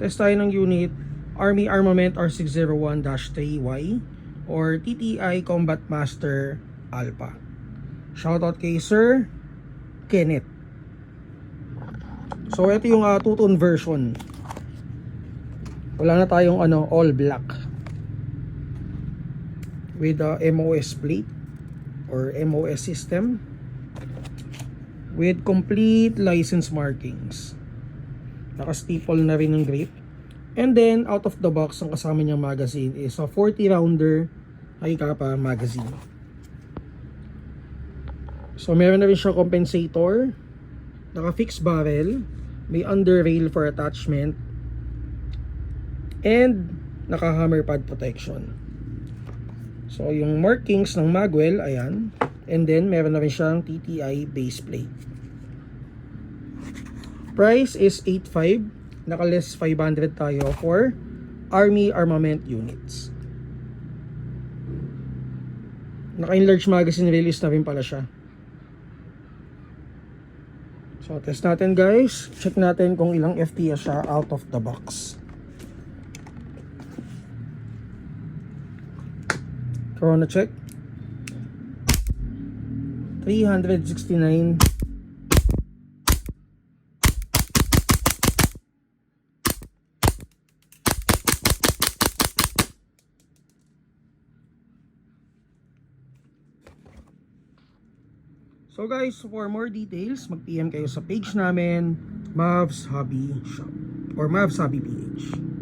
Test tayo ng unit Army Armament R601-3Y or TTI Combat Master Alpha. Shoutout kay Sir Kenneth. So ito yung two-tone version. Wala na tayong all black with MOS plate or MOS system with complete license markings. Naka-staple na rin ng grip. And then out of the box ang kasama niyang magazine is a 40 rounder Haikapa magazine. So meron na rin siya compensator, naka-fixed barrel, may under rail for attachment, and naka-hammer pad protection. So yung markings ng magwell, ayan. And then meron na rin siyang TTI base plate. Price is 8.5. Naka-less 500 tayo for Army Armament units. Naka-enlarge magazine release na rin pala siya. So test natin guys. Check natin kung ilang FPS siya out of the box. Corona check. 369. So guys, for more details, mag-PM kayo sa page namin, Mavs Hobby Shop or Mavs Hobby PH.